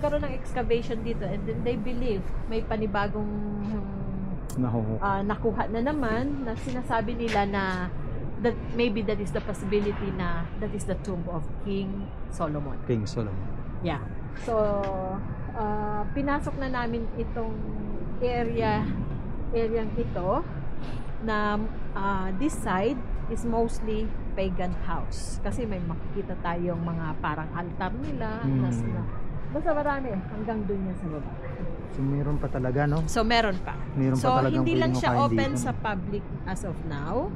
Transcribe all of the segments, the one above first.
nagkaroon ng excavation dito and then they believe may panibagong nakuha na naman na sinasabi nila na that maybe that is the possibility na that is the tomb of King Solomon. King Solomon. Yeah. So, pinasok na namin itong areang ito na this side is mostly pagan house. Kasi may makikita tayong mga parang altar nila. Basta marami. Hanggang dun yan sa baba. So, meron pa talaga, no? So, meron pa. So, hindi lang siya open sa public as of now.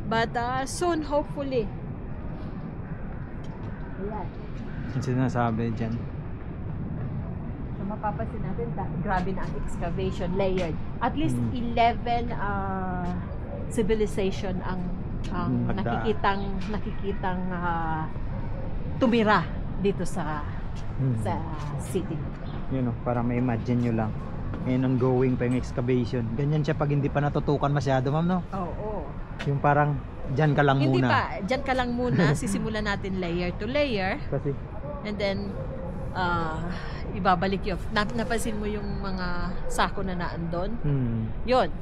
But soon, hopefully. Ayan. Ang sinasabi dyan. So, mapapansin natin, grabe na ang excavation layered. At least 11 civilization ang nakikitang tumira dito sa city. Yun, para ma-imagine nyo lang. And ongoing pa yung excavation. Ganyan siya pag hindi pa natutukan masyado, ma'am, no? Oo. Yung parang dyan ka lang muna. Hindi pa, dyan ka lang muna. Sisimulan natin layer to layer. Kasi and then ibabalik yun. Napansin mo yung mga sako na naandun? Yun,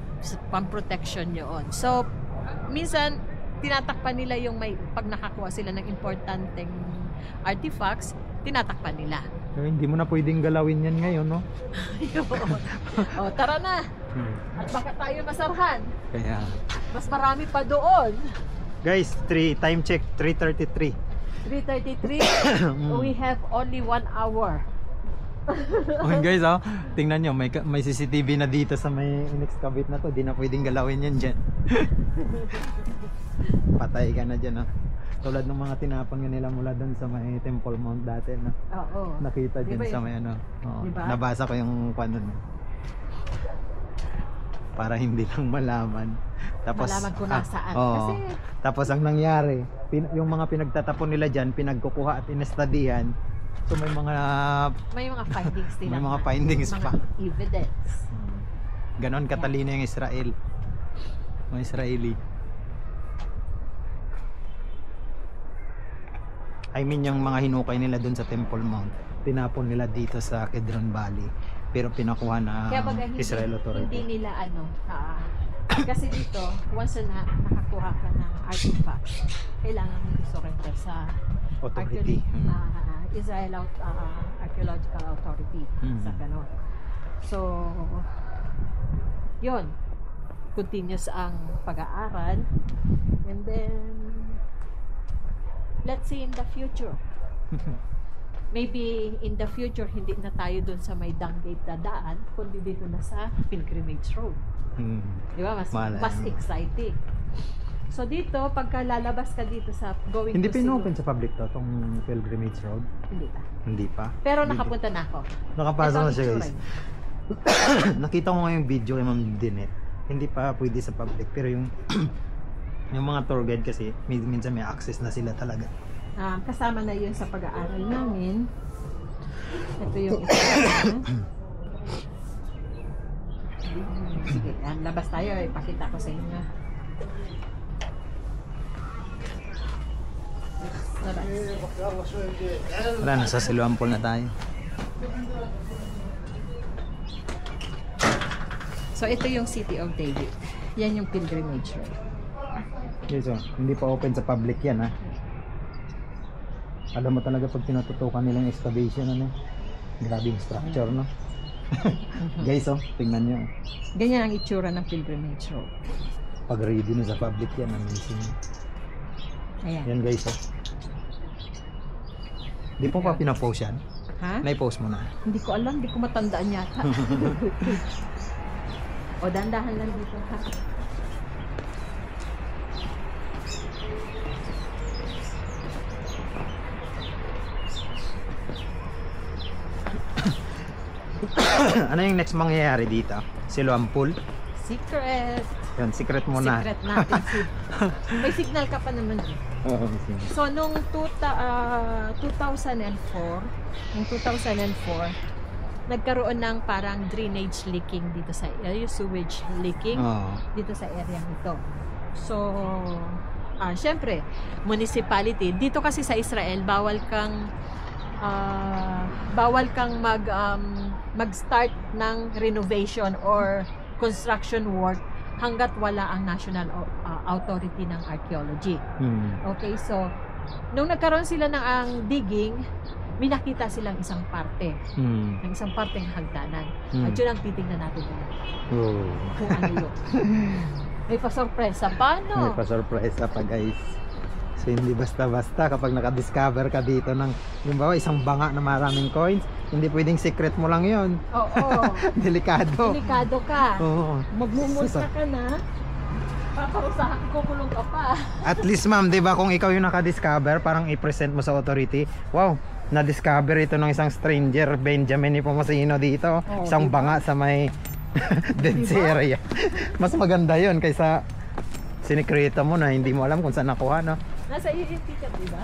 pang-protection yun. So, minsan, tinatakpan nila yung pag nakakuha sila ng importanteng artifacts, tinatakpan nila. So, hindi mo na pwedeng galawin yan ngayon, no? O, tara na! At baka tayo masarhan. Kaya, mas marami pa doon. guys, time check, 3:33. 3:33. We have only 1 hour. Okay guys, tingnan nyo, may CCTV na dito sa may in-excavate na to. Di na pwedeng galawin yan dyan. Patay ka na dyan, tulad ng mga tinapang yun nila mula doon sa may Temple Mount dati, no? Oo. Nakita dyan sa may diba? Nabasa ko yung kwan nun. Para hindi lang malaman. Tapos, malaman ko nasaan. Kasi tapos ang nangyari, yung mga pinagtatapon nila dyan, pinagkukuha at inestadihan. So may mga findings din. May mga findings mga pa. Evidence. Ganon katalino yung Israel. Mga Israeli. I mean yung mga hinukay nila dun sa Temple Mount, tinapon nila dito sa Kedron Valley. Pero pinakuha na Israel Authority. Hindi nila kasi dito, once na nakakuha ka ng artifacts, kailangan mo i-surrender sa authority. Israel Archaeological Authority. Sa ganon. So, yun. Continuous ang pag-aaral. And then, let's see in the future. Maybe in the future, hindi na tayo dun sa may dung gate na daan, kundi dito na sa Pilgrimage Road. Di ba? Mas exciting. So dito, pagka lalabas ka dito sa going hindi to pinopen sa public to, tong Pilgrimage Road? Hindi pa. Hindi pa? Pero nakapunta na ako. Nakapasok na siya, guys. Nakita ko nga yung video kay Ma'am Dinet. Hindi pa pwede sa public, pero yung yung mga tour guide kasi minsan may access na sila talaga. Kasama na yun sa pag-aaral namin. Ito yung isa. Sige, labas tayo. Ipakita ko sa inyo. Wala, nasa Siloam Pool na tayo. So ito yung City of David. Yan yung Pilgrimage Road. Yes, hindi pa open sa public yan, Alam mo talaga pag tinututukan nilang excavation, grabe yung structure, no? Guys, tingnan nyo. Ganyan ang itsura ng Pilgrimage Road. Pag ready na sa public yan, amazing. Ayan. Yan guys, Di po pa pinapost yan? Ha? Na-post mo na? Hindi ko alam, hindi ko matandaan yata. O, dandahan lang dito, ha? Ano yung next mangyayari dito? Siloam Pool? Secret. Yan, secret muna. Secret natin. May signal ka pa naman. Oo, so, nung 2004, nagkaroon ng parang drainage leaking dito sa sewage leaking dito sa area nito. So, syempre, municipality. Dito kasi sa Israel, bawal kang bawal kang mag-start ng renovation or construction work hanggat wala ang National Authority ng Archaeology. Okay, so nung nagkaroon sila ng ang digging, may nakita silang isang parte. Ng isang parteng hagdanan. At yun ang titignan natin ngayon. Kung ano yun. May pa-surpresa pa, no? May pa-surpresa pa, guys. So hindi basta-basta kapag nakadiscover ka dito ng halimbawa isang banga na maraming coins, hindi pwedeng secret mo lang yon. Oo. Delikado. Delikado ka. Oo. Magmumulsa ka na. Paparusahan, kukulong ka pa. At least ma'am, 'di ba, kung ikaw yung nakadiscover, parang i-present mo sa authority, wow, na-discover ito ng isang stranger, Benjamin Nepomuceno dito, isang banga sa may Dead Sea area. Mas maganda yon kaysa sinikreto mo na hindi mo alam kung saan nakuha, no? Nasa iyo yung picture, di ba?